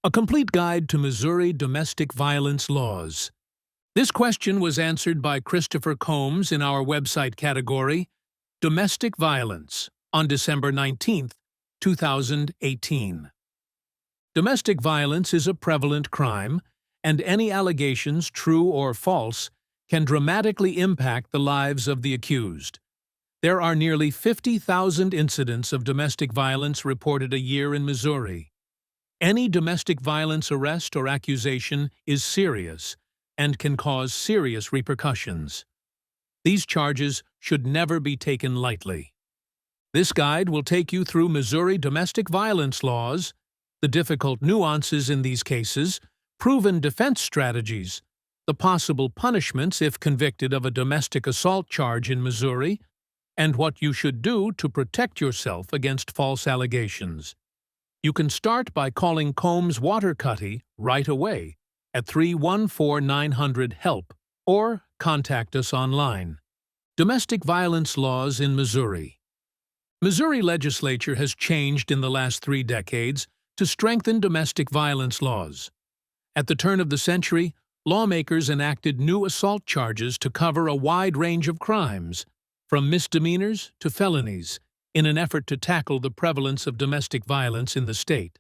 A complete guide to Missouri domestic violence laws. This question was answered by Christopher Combs in our website category, Domestic Violence, on December 19, 2018. Domestic violence is a prevalent crime, and any allegations, true or false, can dramatically impact the lives of the accused. There are nearly 50,000 incidents of domestic violence reported a year in Missouri. Any domestic violence arrest or accusation is serious and can cause serious repercussions. These charges should never be taken lightly. This guide will take you through Missouri domestic violence laws, the difficult nuances in these cases, proven defense strategies, the possible punishments if convicted of a domestic assault charge in Missouri, and what you should do to protect yourself against false allegations. You can start by calling Combs Water Cutty right away at 314-900-HELP or contact us online. Domestic violence laws in Missouri. Missouri legislature has changed in the last 3 decades to strengthen domestic violence laws. At the turn of the century, lawmakers enacted new assault charges to cover a wide range of crimes, from misdemeanors to felonies, in an effort to tackle the prevalence of domestic violence in the state.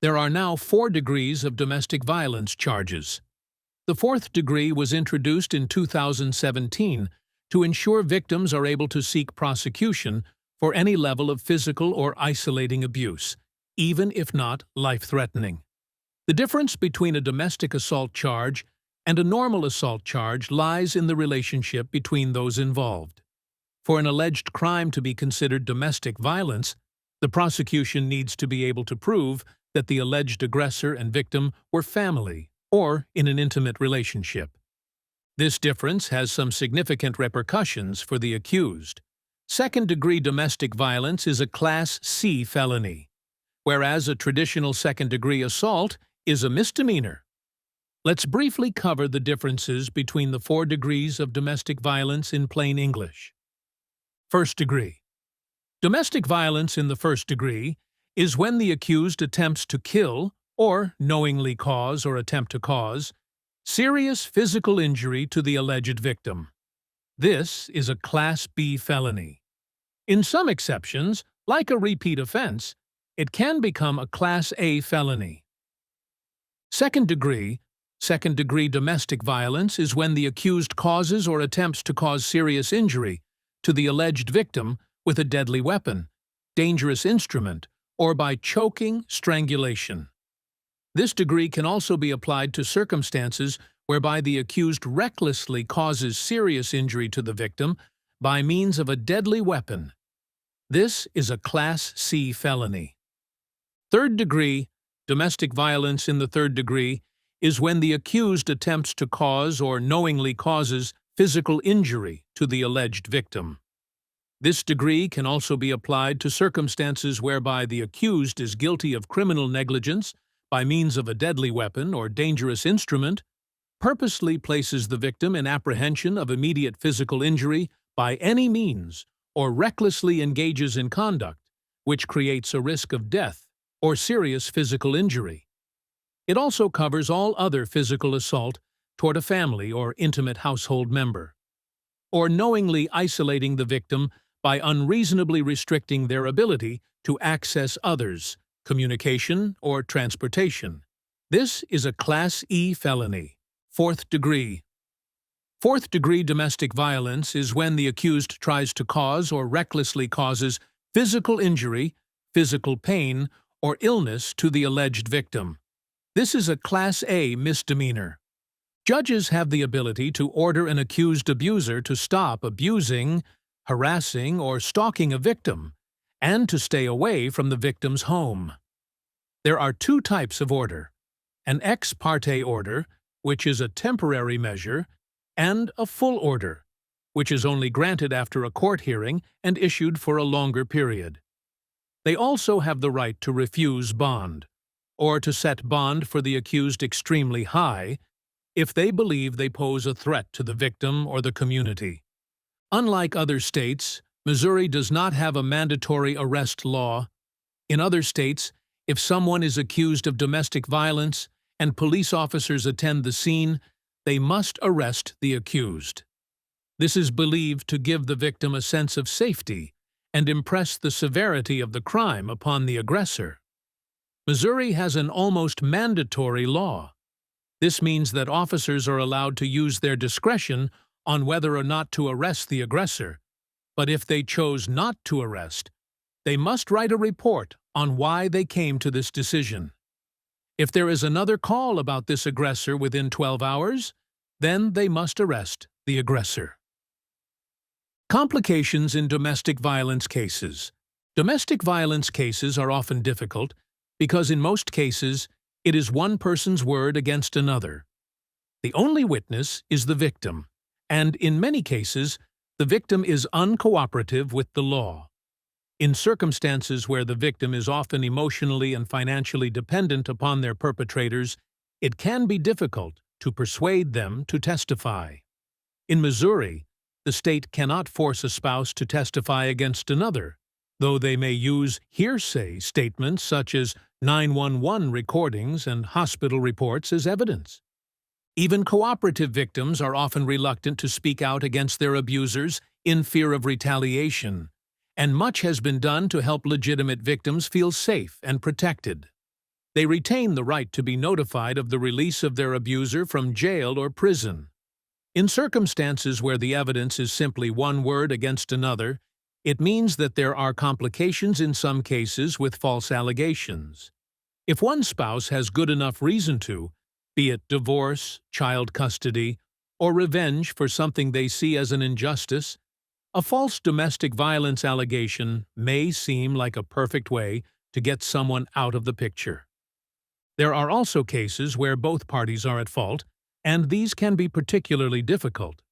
There are now 4 degrees of domestic violence charges. The 4th degree was introduced in 2017 to ensure victims are able to seek prosecution for any level of physical or isolating abuse, even if not life-threatening. The difference between a domestic assault charge and a normal assault charge lies in the relationship between those involved. For an alleged crime to be considered domestic violence, the prosecution needs to be able to prove that the alleged aggressor and victim were family or in an intimate relationship. This difference has some significant repercussions for the accused. Second-degree domestic violence is a Class C felony, whereas a traditional second-degree assault is a misdemeanor. Let's briefly cover the differences between the 4 degrees of domestic violence in plain English. First degree. Domestic violence in the first degree is when the accused attempts to kill, or knowingly cause or attempt to cause, serious physical injury to the alleged victim. This is a Class B felony. In some exceptions, like a repeat offense, it can become a Class A felony. Second degree domestic violence is when the accused causes or attempts to cause serious injury to the alleged victim with a deadly weapon, dangerous instrument, or by choking, strangulation. This degree can also be applied to circumstances whereby the accused recklessly causes serious injury to the victim by means of a deadly weapon. This is a Class C felony. Third degree domestic violence in the third degree is when the accused attempts to cause or knowingly causes physical injury to the alleged victim. This degree can also be applied to circumstances whereby the accused is guilty of criminal negligence by means of a deadly weapon or dangerous instrument, purposely places the victim in apprehension of immediate physical injury by any means, or recklessly engages in conduct which creates a risk of death or serious physical injury. It also covers all other physical assault toward a family or intimate household member, or knowingly isolating the victim by unreasonably restricting their ability to access others, communication, or transportation. This is a Class E felony. Fourth degree. Fourth degree domestic violence is when the accused tries to cause or recklessly causes physical injury, physical pain, or illness to the alleged victim. This is a Class A misdemeanor. Judges have the ability to order an accused abuser to stop abusing, harassing, or stalking a victim, and to stay away from the victim's home. There are 2 types of order: an ex parte order, which is a temporary measure, and a full order, which is only granted after a court hearing and issued for a longer period. They also have the right to refuse bond, or to set bond for the accused extremely high, if they believe they pose a threat to the victim or the community. Unlike other states, Missouri does not have a mandatory arrest law. In other states, If someone is accused of domestic violence and police officers attend the scene, they must arrest the accused. This is believed to give the victim a sense of safety and impress the severity of the crime upon the aggressor. Missouri has an almost mandatory law. This means that officers are allowed to use their discretion on whether or not to arrest the aggressor, but if they chose not to arrest, they must write a report on why they came to this decision. If there is another call about this aggressor within 12 hours, then they must arrest the aggressor. Complications in domestic violence cases. Domestic violence cases are often difficult because in most cases, it is one person's word against another. The only witness is the victim, and in many cases, the victim is uncooperative with the law. In circumstances where the victim is often emotionally and financially dependent upon their perpetrators, it can be difficult to persuade them to testify. In Missouri, the state cannot force a spouse to testify against another, though they may use hearsay statements such as 911 recordings and hospital reports as evidence. Even cooperative victims are often reluctant to speak out against their abusers in fear of retaliation, and much has been done to help legitimate victims feel safe and protected. They retain the right to be notified of the release of their abuser from jail or prison. In circumstances where the evidence is simply one word against another, it means that there are complications in some cases with false allegations. If one spouse has good enough reason to, be it divorce, child custody, or revenge for something they see as an injustice, a false domestic violence allegation may seem like a perfect way to get someone out of the picture. There are also cases where both parties are at fault, and these can be particularly difficult.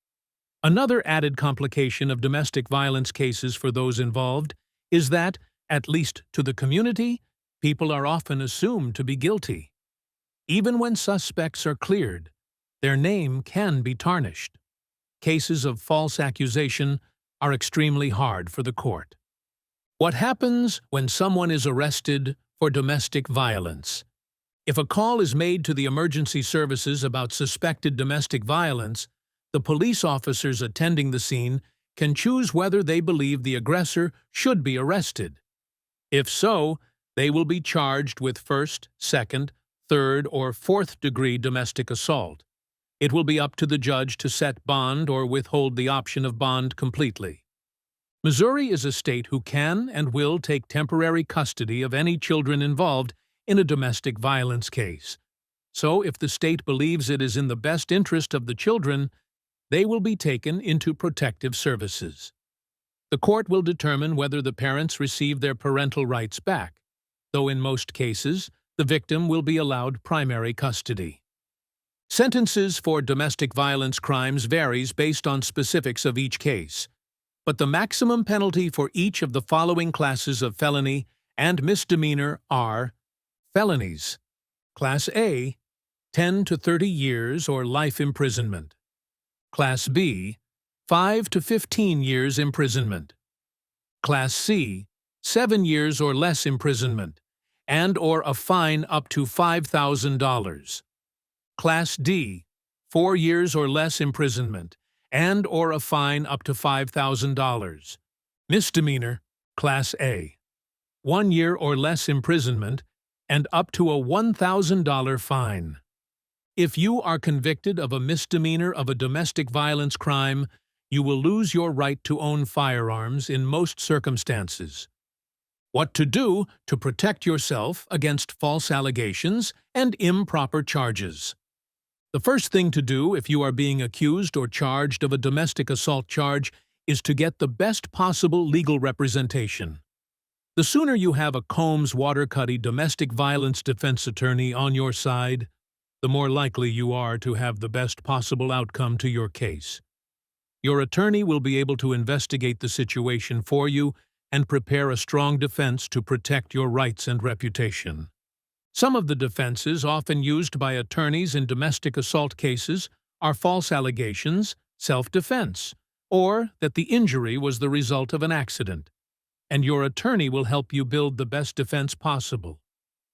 Another added complication of domestic violence cases for those involved is that, at least to the community, people are often assumed to be guilty. Even when suspects are cleared, their name can be tarnished. Cases of false accusation are extremely hard for the court. What happens when someone is arrested for domestic violence? If a call is made to the emergency services about suspected domestic violence, the police officers attending the scene can choose whether they believe the aggressor should be arrested. If so, they will be charged with first, second, third, or fourth-degree domestic assault. It will be up to the judge to set bond or withhold the option of bond completely. Missouri is a state who can and will take temporary custody of any children involved in a domestic violence case. So, if the state believes it is in the best interest of the children, they will be taken into protective services. The court will determine whether the parents receive their parental rights back, though in most cases, the victim will be allowed primary custody. Sentences for domestic violence crimes varies based on specifics of each case, but the maximum penalty for each of the following classes of felony and misdemeanor are felonies. Class A, 10 to 30 years or life imprisonment. Class B, 5 to 15 years imprisonment. Class C, 7 years or less imprisonment, and/or a fine up to $5,000. Class D, 4 years or less imprisonment, and/or a fine up to $5,000. Misdemeanor, Class A, 1 year or less imprisonment, and up to a $1,000 fine. If you are convicted of a misdemeanor of a domestic violence crime, you will lose your right to own firearms in most circumstances. What to do to protect yourself against false allegations and improper charges. The first thing to do if you are being accused or charged of a domestic assault charge is to get the best possible legal representation. The sooner you have a Combs-Watercuddy domestic violence defense attorney on your side, the more likely you are to have the best possible outcome to your case. Your attorney will be able to investigate the situation for you and prepare a strong defense to protect your rights and reputation. Some of the defenses often used by attorneys in domestic assault cases are false allegations, self-defense, or that the injury was the result of an accident, and your attorney will help you build the best defense possible.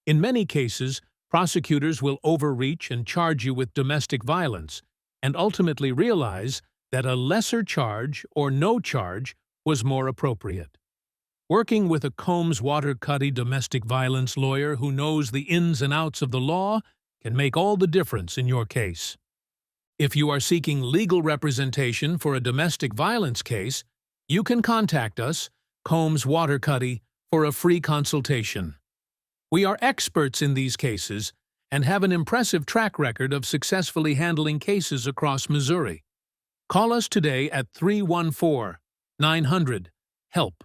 In many cases, prosecutors will overreach and charge you with domestic violence, and ultimately realize that a lesser charge or no charge was more appropriate. Working with a Combs-Watercutty domestic violence lawyer who knows the ins and outs of the law can make all the difference in your case. If you are seeking legal representation for a domestic violence case, you can contact us, Combs-Watercutty, for a free consultation. We are experts in these cases and have an impressive track record of successfully handling cases across Missouri. Call us today at 314-900-HELP.